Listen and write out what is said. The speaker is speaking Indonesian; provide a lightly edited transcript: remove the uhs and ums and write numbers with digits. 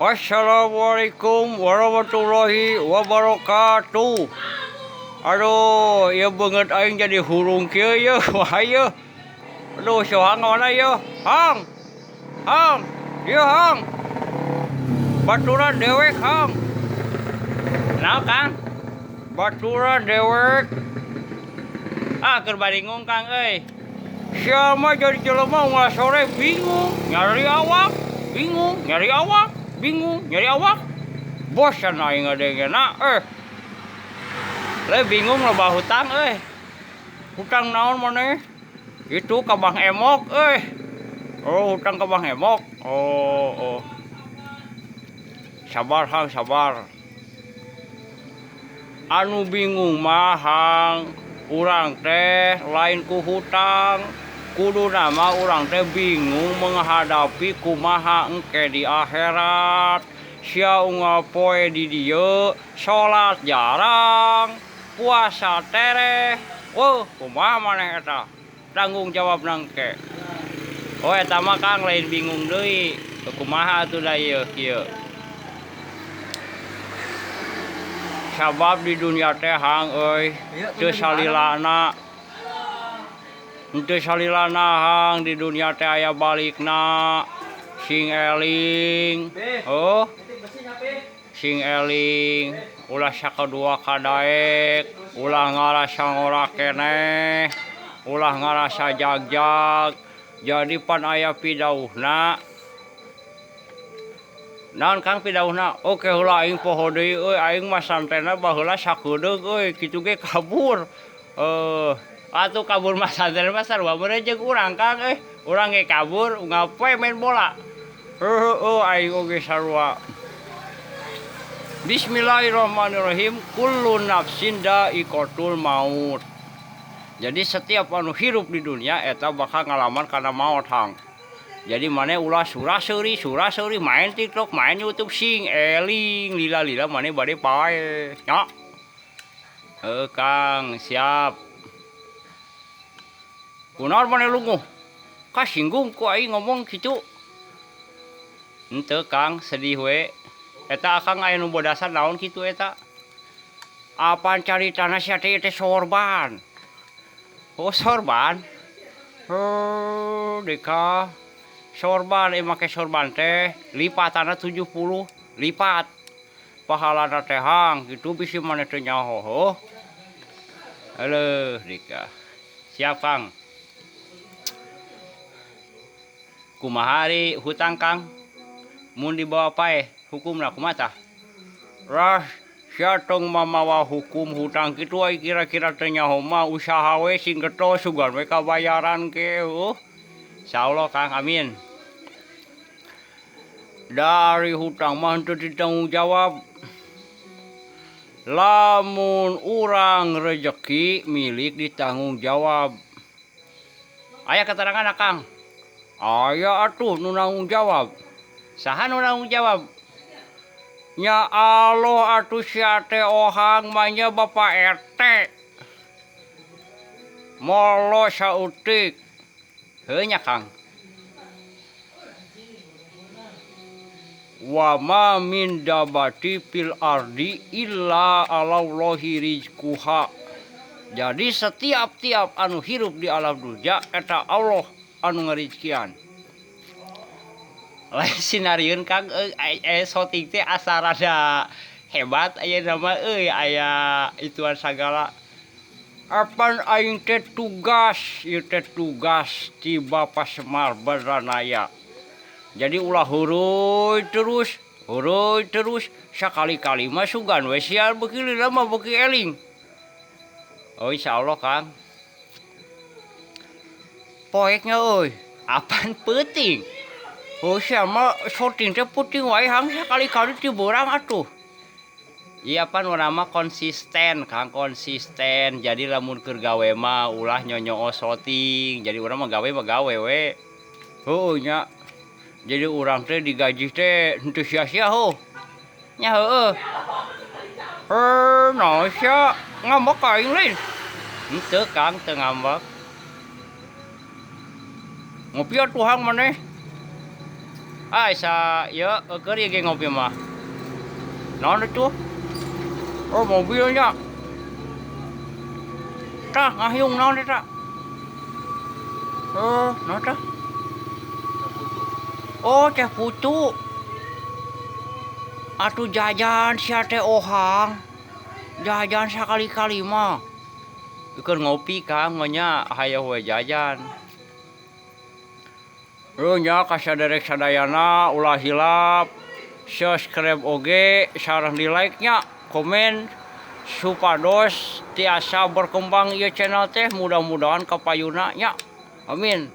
Assalamualaikum warahmatullahi wabarakatuh. Aduh, ya banget aing jadi hurung kieu ye, wah ye. Aduh, sohang mana ye? Hang, hang, ye hang. Baturan dewek hang. Nah Kang, baturan dewek. Ah, keur baringung Kang euy. Siapa jadi jelema ulah sore bingung, nyari awak, bingung, nyari awak, bingung, nyari awak. Bosan aing ngadengena le bingung loba hutang hutang naon maneh itu ka Bang Emok oh hutang ka Bang Emok oh sabar hang sabar anu bingung mah hang urang teh lain ku hutang kudu nama urang teh bingung menghadapi kumaha engke di akhirat sia unggal poe di dieu salat jarang puasa tereh kumaha maneh eta tanggung jawab nangke eta mah Kang lain bingung deui kumaha atuh da ieu kieu sabab di dunia teh hang euy teu salilana hang di dunia teh aya balikna sing eling sing eling ulah sakadua kadaek ulah ngarasa ngora keneh ulah ngarasa jagjag jadi pan aya pidauhna naon Kang pidauhna oke heula aing poho deui aing mah santena baheula sakedeug kitu ge kabur atuh kabur mah santen mah sarua meureun jeung urang Kang urang ge kabur unggal poe main bola aing oge sarua. Bismillahirrahmanirrahim. Kullu nafsin dha'iqatul maut. Jadi setiap anu hirup di dunia eta bakal ngalaman kana maot hang. Jadi maneh ulah surah-seuri main TikTok, main YouTube sing eling lila-lila maneh bade pae. Nya. Kang, siap. Kunaon maneh lunguh? Kasinggung ku aing ngomong kitu. Henteu Kang, sedih we. Eta akang aya nu bodasan naon kitu eta? Apaan caritana sia teh sorban? Oh sorban? Deka sorban make sorban teh lipatana 70 lipat. Pahalana teh hang kitu bisi maneh teu nyaho. Heuh deka. Siap Kang. Kumaha ari hutang Kang? Mun dibawa pae hukumna kumaha tah? Ras sia tong mamawa hukum hutang kitu ai kira-kira teh nyaho mah usaha we sing getol sugan we kabayaran ke insyaallah Kang amin. Dari hutang mah henteu ditanggung jawab. Lamun urang rejeki milik ditanggung jawab. Aya keterangan Kang? Aya atuh nu nanggung jawab. Saha nu nanggung jawab? Nya Allah atuh sia teh ohang mah nya Bapak RT. Molo sautik. Heuh nya Kang. Wa ma min dabati fil ardi illa alallahi rizquha. Jadi setiap anu hirup di alam dunya eta Allah anu ngarizkian. Lain sinarieun Kang shooting teh asa rada hebat aya nama aya ituan sagala. Apan aing teh tugas, ieu teh tugas ti Bapak Semar Badranaya. Jadi ulah heureui terus sakali-kali mah sugan we sia beuki lila mah beuki eling. Oh insyaallah Kang. Poeknya apaan penting? Oh sia mah shooting teh penting wae hang sakali-kali ti beurang atuh. Iya pan urang mah konsisten Kang, konsisten. Jadi lamun keur gawe mah ulah nyonyoo shooting. Jadi urang mah gawe we. Nya. Jadi urang teh digaji teh henteu sia-sia Nya heueuh. Naon sia ngambek ka aing lain. Henteu Kang, teu ngambek. Ngopi atuh hang maneh. Ya keur ieu ge ngopi mah. Naon itu? Oh, mobilnya. Tah, ngayung naon eta? Naon tah? Oh, teh putu. Atuh jajan sia teh ohang. Jajan sakali-kali mah. Keur ngopi Kang nya hayang we jajan. Nya ka saderek sadayana ulah hilap subscribe oge sareng di like nya, komen supados tiasa berkembang ieu channel teh mudah-mudahan kapayuna nya. Amin.